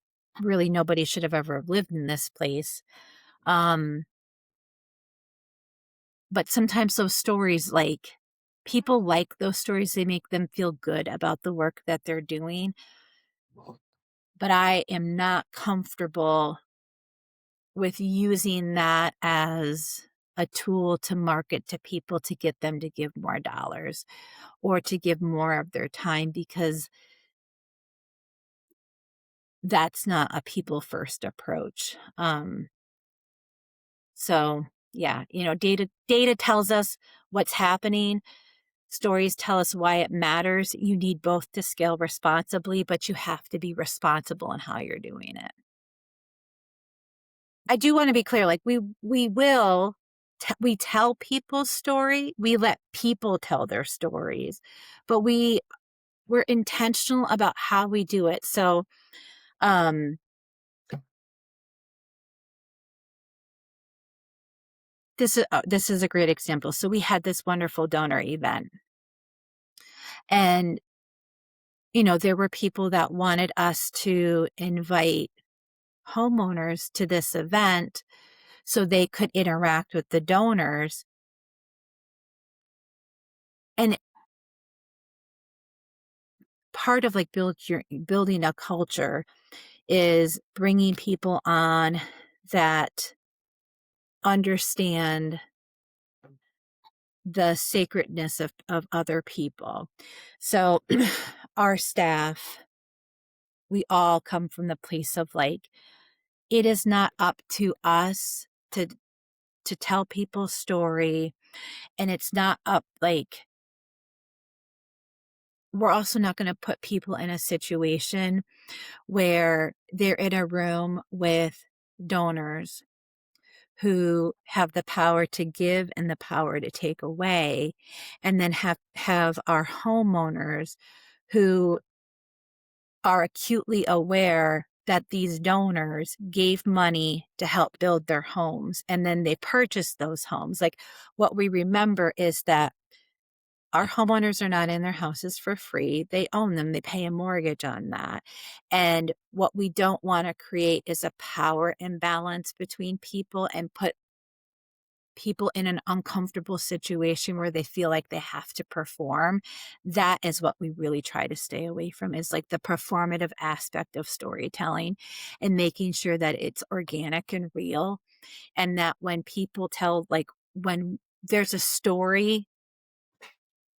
S2: really nobody should have ever lived in this place. Um, but sometimes those stories, like people like those stories, they make them feel good about the work that they're doing. But I am not comfortable with using that as a tool to market to people to get them to give more dollars or to give more of their time, because that's not a people first approach. So yeah, data tells us what's happening. Stories tell us why it matters. You need both to scale responsibly, but you have to be responsible in how you're doing it. I do want to be clear, like we tell people's story, we let people tell their stories, but we're intentional about how we do it. So, um, this is a great example. So we had this wonderful donor event, and there were people that wanted us to invite homeowners to this event so they could interact with the donors. And part of like building a culture is bringing people on that understand the sacredness of other people. So our staff, we all come from the place of like, it is not up to us to tell people's story, and it's not up like we're also not going to put people in a situation where they're in a room with donors who have the power to give and the power to take away, and then have our homeowners who are acutely aware that these donors gave money to help build their homes and then they purchased those homes. Like, what we remember is that our homeowners are not in their houses for free. They own them. They pay a mortgage on that. And what we don't want to create is a power imbalance between people and put people in an uncomfortable situation where they feel like they have to perform. That is what we really try to stay away from, is like the performative aspect of storytelling, and making sure that it's organic and real. And that when people tell, like, when there's a story,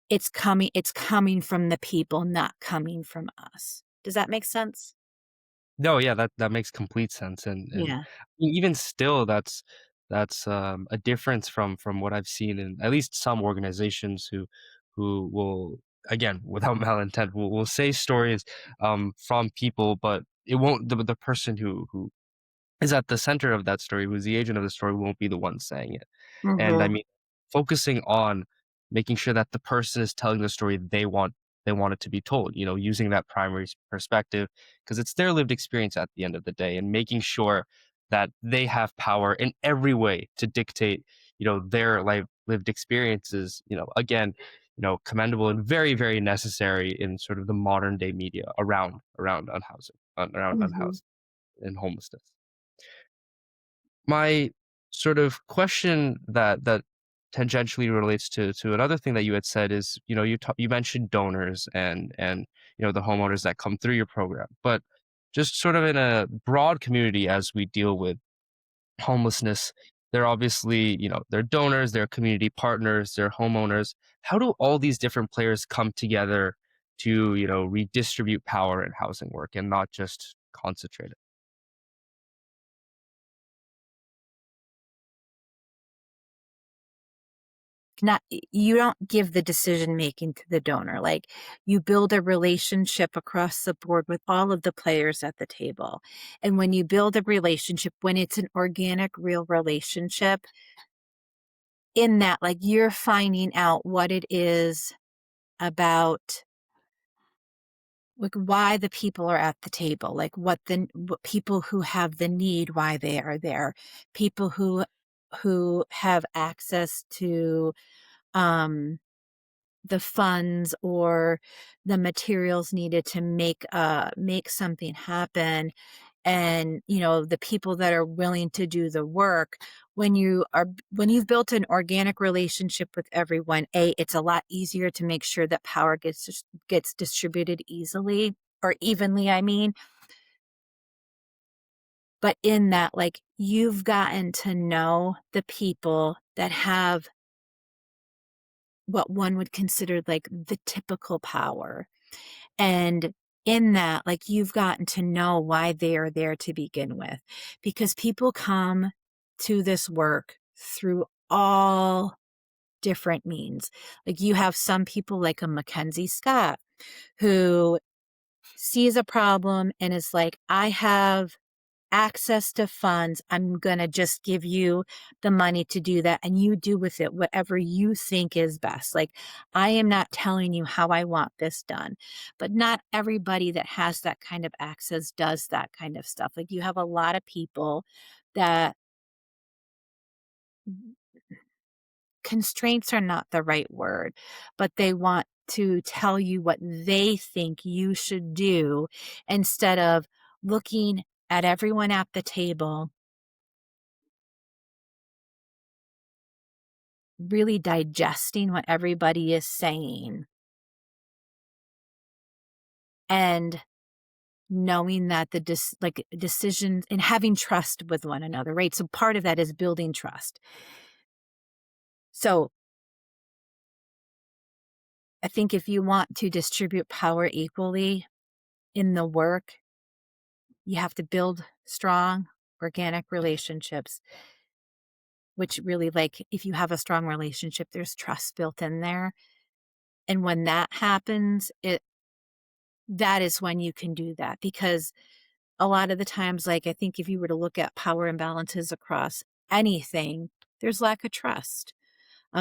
S2: it's coming from the people, not coming from us. Does that make sense?
S1: No, yeah, that makes complete sense, and
S2: Yeah.
S1: even still, that's a difference from what I've seen in at least some organizations who will, again, without malintent, will say stories from people, but it won't the person who is at the center of that story, who's the agent of the story, won't be the one saying it. And I
S2: Mhm.
S1: mean, focusing on making sure that the person is telling the story they want it to be told, using that primary perspective, because it's their lived experience at the end of the day, and making sure that they have power in every way to dictate, their lived experiences, again, commendable and very, very necessary in sort of the modern day media around unhousing, around
S2: Mhm.
S1: unhousing and homelessness. My sort of question that tangentially relates to another thing that you had said is, you mentioned donors and the homeowners that come through your program, but just sort of in a broad community as we deal with homelessness, they're obviously, they're donors, they're community partners, they're homeowners. How do all these different players come together to, redistribute power in housing work and not just concentrate it?
S2: Not You don't give the decision making to the donor. Like, you build a relationship across the board with all of the players at the table. And when you build a relationship, when it's an organic, real relationship, in that, like, you're finding out what it is about, like, why the people are at the table, like what people who have the need, why they are there, people who have access to um the funds or the materials needed to make something happen, and the people that are willing to do the work. When you've built an organic relationship with everyone, it's a lot easier to make sure that power gets distributed easily, or evenly, I mean. But in that, like, you've gotten to know the people that have what one would consider like the typical power. And in that, like, you've gotten to know why they are there to begin with, because people come to this work through all different means. Like, you have some people like a Mackenzie Scott who sees a problem and is like, I have access to funds. I'm going to just give you the money to do that, and you do with it whatever you think is best. Like, I am not telling you how I want this done, but not everybody that has that kind of access does that kind of stuff. Like, you have a lot of people that constraints are not the right word, but they want to tell you what they think you should do instead of looking at everyone at the table, really digesting what everybody is saying, and knowing that like decisions and having trust with one another, right? So part of that is building trust. So I think if you want to distribute power equally in the work, you have to build strong organic relationships, which really, like, if you have a strong relationship, there's trust built in there. And when that happens, that is when you can do that, because a lot of the times, like, I think if you were to look at power imbalances across anything, there's lack of trust.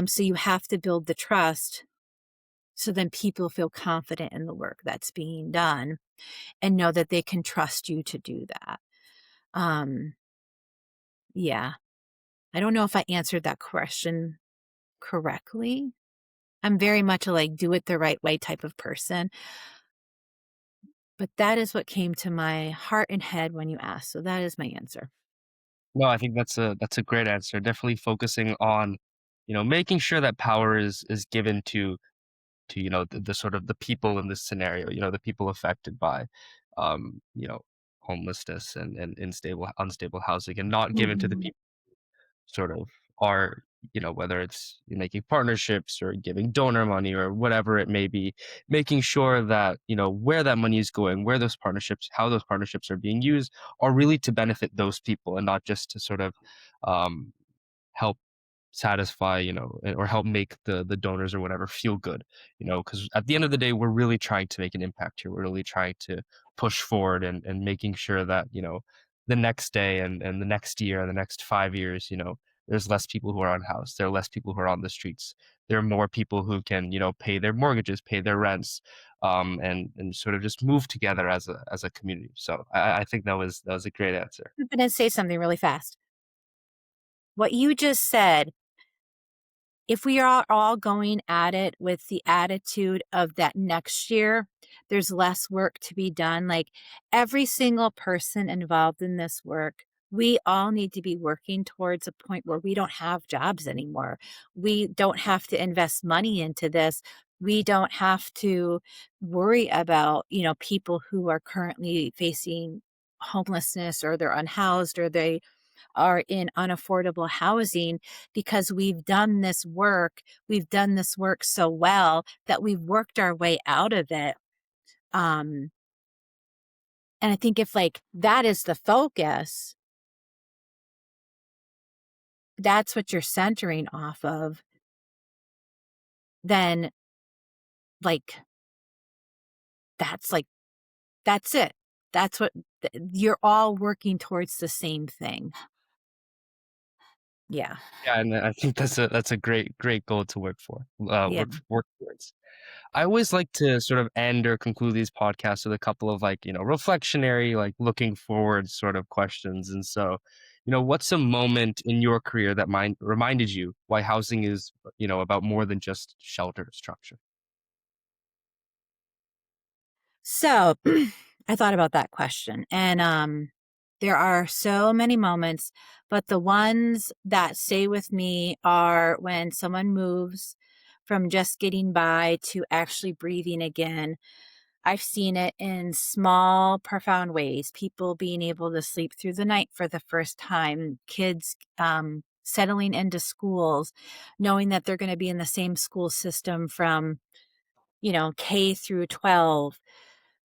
S2: So you have to build the trust so then people feel confident in the work that's being done and know that they can trust you to do that. Um, yeah. I don't know if I answered that question correctly. I'm very much a, like, do it the right way type of person, but that is what came to my heart and head when you asked, so that is my answer.
S1: No, I think that's a great answer. Definitely focusing on, making sure that power is given to the sort of the people in this scenario, the people affected by, um, you know, homelessness and unstable housing, and not given to the
S2: Mhm.
S1: people sort of are, whether it's making partnerships or giving donor money or whatever it may be, making sure that, where that money is going, where those partnerships, how those partnerships are being used are really to benefit those people and not just to sort of um, help satisfy, or help make the donors or whatever feel good, because at the end of the day, we're really trying to make an impact here. We're really trying to push forward and making sure that, the next day and the next year and the next 5 years, there's less people who are unhoused. There are less people who are on the streets. There are more people who can, pay their mortgages, pay their rents, and sort of just move together as a community. So I think that was a great answer.
S2: I'm gonna say something really fast. What you just said, if we are all going at it with the attitude of that next year, there's less work to be done. Like, every single person involved in this work, we all need to be working towards a point where we don't have jobs anymore. We don't have to invest money into this. We don't have to worry about, people who are currently facing homelessness, or they're unhoused, or they are in unaffordable housing, because we've done this work so well that we've worked our way out of it. Um, and I think if, like, that is the focus, that's what you're centering off of, then, like, that's like, that's it. That's what you're all working towards the same thing. Yeah.
S1: Yeah, and I think that's a great goal to work for,
S2: Yeah.
S1: work towards. I always like to sort of end or conclude these podcasts with a couple of, like, reflectionary, like looking forward sort of questions. And so, what's a moment in your career that reminded you why housing is, about more than just shelter structure?
S2: So I thought about that question, and there are so many moments, but the ones that stay with me are when someone moves from just getting by to actually breathing again. I've seen it in small, profound ways. People being able to sleep through the night for the first time, kids settling into schools, knowing that they're going to be in the same school system from, K through 12,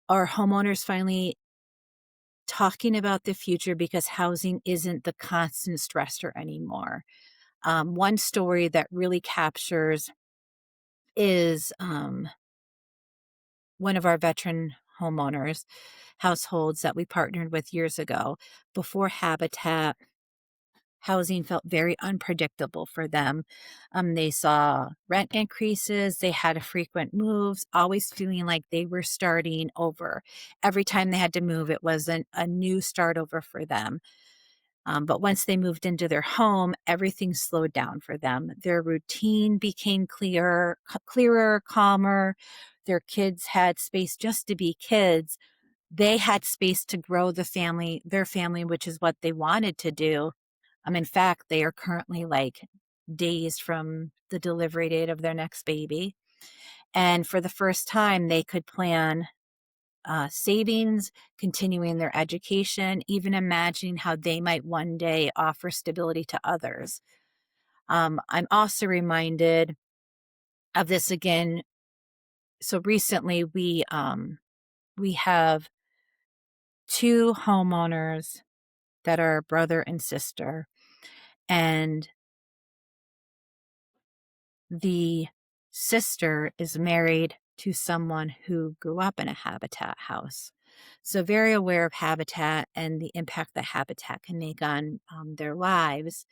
S2: or homeowners finally talking about the future because housing isn't the constant stressor anymore. One story that really captures is one of our veteran homeowners households that we partnered with years ago. Before Habitat, housing felt very unpredictable for them. They saw rent increases, they had frequent moves, always feeling like they were starting over. Every time they had to move, it was a new start over for them. But once they moved into their home, everything slowed down for them. Their routine became clearer, calmer. Their kids had space just to be kids. They had space to grow their family, which is what they wanted to do. In fact, they are currently, like, days from the delivery date of their next baby. And for the first time, they could plan savings, continuing their education, even imagining how they might one day offer stability to others. I'm also reminded of this again. So recently, we have two homeowners that are brother and sister, and the sister is married to someone who grew up in a Habitat house. So, very aware of Habitat and the impact that Habitat can make on their lives.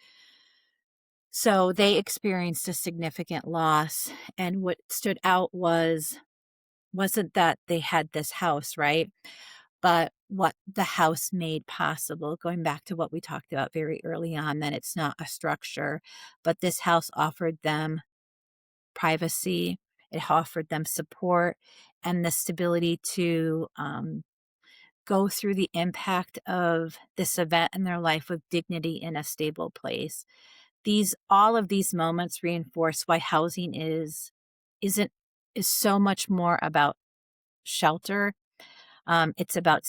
S2: So, they experienced a significant loss. And what stood out wasn't that they had this house, right? But what the house made possible, going back to what we talked about very early on, that it's not a structure, but this house offered them privacy, it offered them support and the stability to go through the impact of this event in their life with dignity in a stable place. These all of these moments reinforce why housing isn't is so much more about shelter. It's about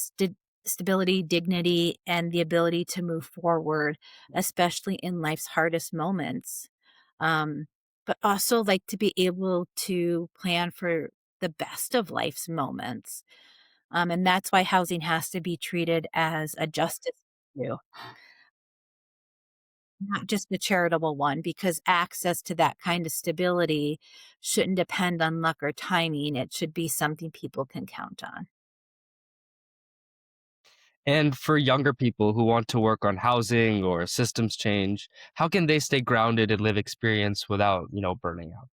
S2: stability, dignity, and the ability to move forward, especially in life's hardest moments. Um, but also like to be able to plan for the best of life's moments. And that's why housing has to be treated as a justice issue, not just a charitable one, because access to that kind of stability shouldn't depend on luck or timing. It should be something people can count on.
S1: And for younger people who want to work on housing or systems change, how can they stay grounded and live experience without, burning out?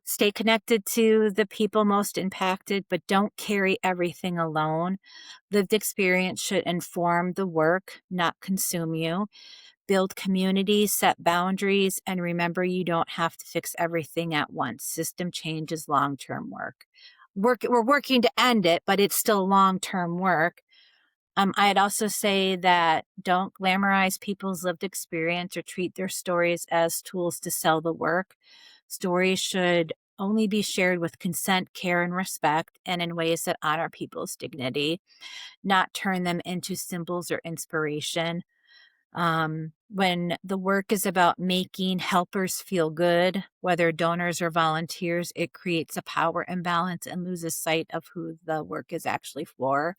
S2: Stay connected to the people most impacted, but don't carry everything alone. Lived experience should inform the work, not consume you. Build community, set boundaries, and remember you don't have to fix everything at once. System change is long term work. We're working to end it, but it's still long term work. I'd also say that don't glamorize people's lived experience or treat their stories as tools to sell the work. Stories should only be shared with consent, care, and respect, and in ways that honor people's dignity, not turn them into symbols or inspiration. When the work is about making helpers feel good, whether donors or volunteers, it creates a power imbalance and loses sight of who the work is actually for.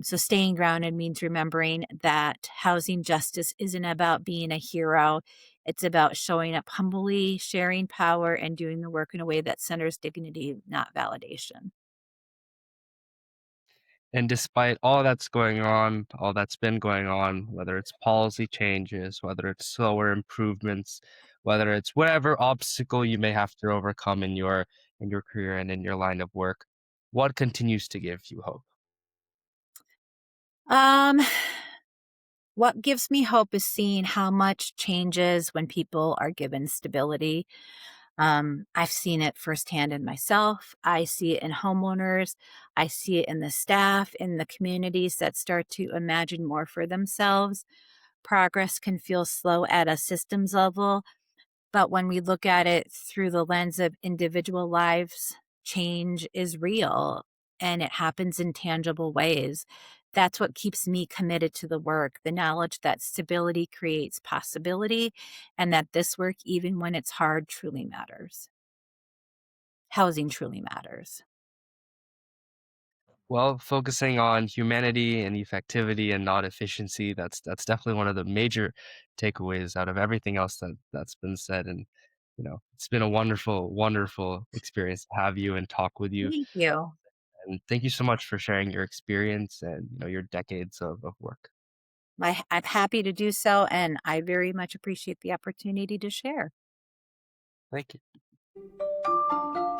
S2: So staying grounded means remembering that housing justice isn't about being a hero. It's about showing up humbly, sharing power, and doing the work in a way that centers dignity, not validation.
S1: And despite all that's going on, all that's been going on, whether it's policy changes, whether it's slower improvements, whether it's whatever obstacle you may have to overcome in your career and in your line of work, what continues to give you hope?
S2: Um, what gives me hope is seeing how much changes when people are given stability. I've seen it firsthand in myself. I see it in homeowners. I see it in the staff, in the communities that start to imagine more for themselves. Progress can feel slow at a systems level, but when we look at it through the lens of individual lives, change is real and it happens in tangible ways. That's what keeps me committed to the work, the knowledge that stability creates possibility and that this work, even when it's hard, truly matters. Housing truly matters.
S1: Well, focusing on humanity and effectivity and not efficiency, that's definitely one of the major takeaways out of everything else that's been said. And it's been a wonderful, wonderful experience to have you and talk with you.
S2: Thank you.
S1: And thank you so much for sharing your experience and your decades of work.
S2: I'm happy to do so, and I very much appreciate the opportunity to share.
S1: Thank you.